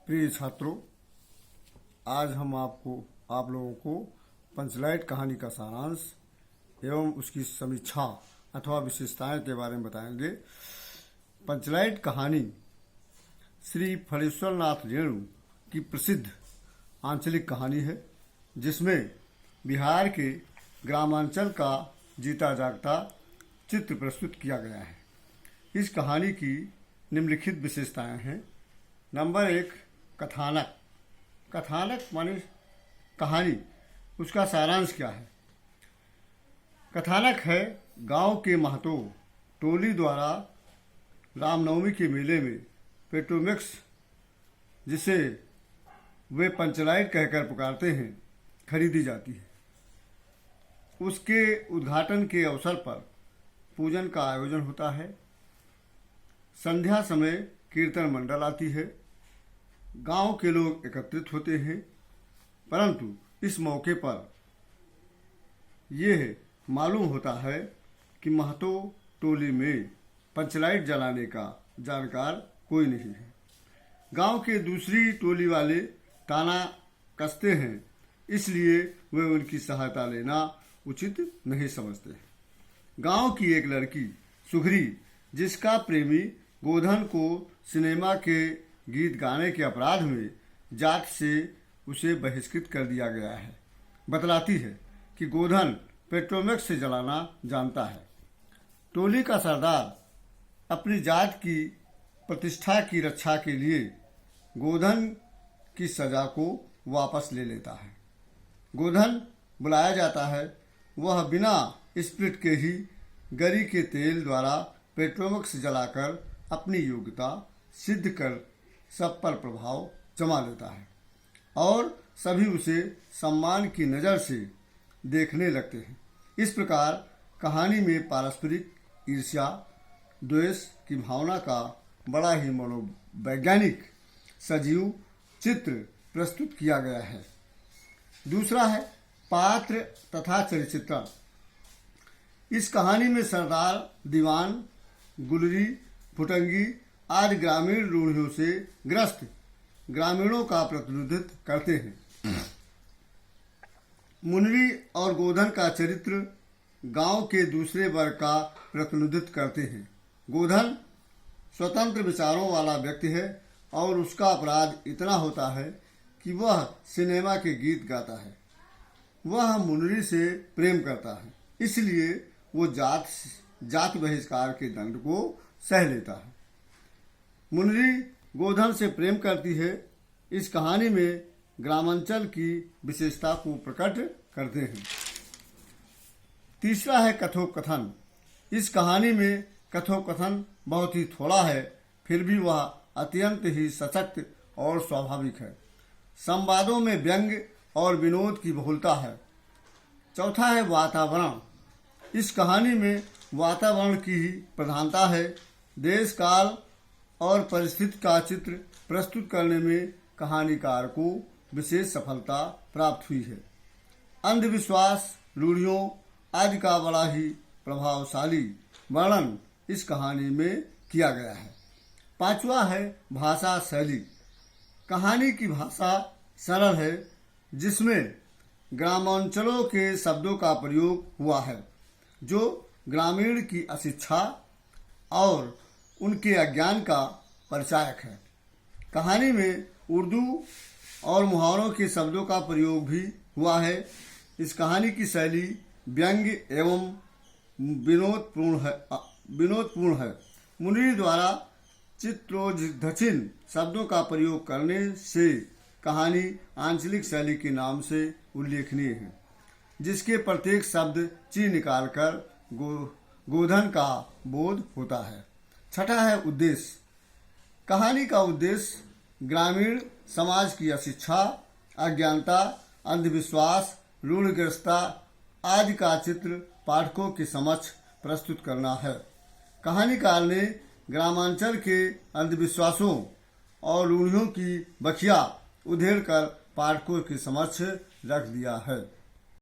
प्रिय छात्रों, आज हम आप लोगों को पंचलाइट कहानी का सारांश एवं उसकी समीक्षा अथवा विशेषताएं के बारे में बताएंगे। पंचलाइट कहानी श्री फणीश्वर नाथ रेणु की प्रसिद्ध आंचलिक कहानी है, जिसमें बिहार के ग्रामांचल का जीता जागता चित्र प्रस्तुत किया गया है। इस कहानी की निम्नलिखित विशेषताएं हैं। नंबर 1, कथानक। कथानक माने कहानी, उसका सारांश क्या है? कथानक है गांव के महतो टोली द्वारा रामनवमी के मेले में पेट्रोमिक्स, जिसे वे पंचलाइट कहकर पुकारते हैं, खरीदी जाती है। उसके उद्घाटन के अवसर पर पूजन का आयोजन होता है। संध्या समय कीर्तन मंडल आती है। गांव के लोग एकत्रित होते हैं, परंतु इस मौके पर यह मालूम होता है कि महतो टोली में पंचलाइट जलाने का जानकार कोई नहीं है। गांव के दूसरी टोली वाले ताना कसते हैं, इसलिए वे उनकी सहायता लेना उचित नहीं समझते। गांव की एक लड़की सुघरी, जिसका प्रेमी गोधन को सिनेमा के गीत गाने के अपराध में जात से उसे बहिष्कृत कर दिया गया है, बतलाती है कि गोधन पेट्रोमेक्स से जलाना जानता है। टोली का सरदार अपनी जात की प्रतिष्ठा की रक्षा के लिए गोधन की सजा को वापस ले लेता है। गोधन बुलाया जाता है। वह बिना स्प्रिट के ही गरी के तेल द्वारा पेट्रोमेक्स जलाकर अपनी योग्यता सिद्ध कर सब पर प्रभाव जमा लेता है और सभी उसे सम्मान की नज़र से देखने लगते हैं। इस प्रकार कहानी में पारस्परिक ईर्ष्या द्वेष की भावना का बड़ा ही मनोवैज्ञानिक सजीव चित्र प्रस्तुत किया गया है। दूसरा है पात्र तथा चरित्र। इस कहानी में सरदार, दीवान, गुलरी, फुटंगी आदि ग्रामीण रूढ़ियों से ग्रस्त ग्रामीणों का प्रतिनिधित्व करते हैं। मुनरी और गोधन का चरित्र गांव के दूसरे वर्ग का प्रतिनिधित्व करते हैं। गोधन स्वतंत्र विचारों वाला व्यक्ति है और उसका अपराध इतना होता है कि वह सिनेमा के गीत गाता है। वह मुनरी से प्रेम करता है, इसलिए वो जात बहिष्कार के दंड को सह लेता है। मुनरी गोधन से प्रेम करती है। इस कहानी में ग्रामांचल की विशेषता को प्रकट करते हैं। तीसरा है कथोपकथन। इस कहानी में कथोपकथन बहुत ही थोड़ा है, फिर भी वह अत्यंत ही सशक्त और स्वाभाविक है। संवादों में व्यंग और विनोद की बहुलता है। चौथा है वातावरण। इस कहानी में वातावरण की ही प्रधानता है। देश काल और परिस्थिति का चित्र प्रस्तुत करने में कहानीकार को विशेष सफलता प्राप्त हुई है। अंधविश्वास, रूढ़ियों आदि का बड़ा ही प्रभावशाली वर्णन इस कहानी में किया गया है। पांचवा है भाषा शैली। कहानी की भाषा सरल है, जिसमें ग्रामांचलों के शब्दों का प्रयोग हुआ है, जो ग्रामीण की अशिक्षा और उनके अज्ञान का परिचायक है। कहानी में उर्दू और मुहावरों के शब्दों का प्रयोग भी हुआ है। इस कहानी की शैली व्यंग्य एवं विनोदपूर्ण है। मुनरी द्वारा चित्रोद्दचिन शब्दों का प्रयोग करने से कहानी आंचलिक शैली के नाम से उल्लेखनीय है, जिसके प्रत्येक शब्द ची निकालकर गोधन का बोध होता है। छठा है उद्देश्य। कहानी का उद्देश्य ग्रामीण समाज की अशिक्षा, अज्ञानता, अंधविश्वास, रूढ़िग्रस्तता आदि का चित्र पाठकों के समक्ष प्रस्तुत करना है। कहानीकार ने ग्रामांचल के अंधविश्वासों और रूढ़ियों की बखिया उधेड़ कर पाठकों के समक्ष रख दिया है।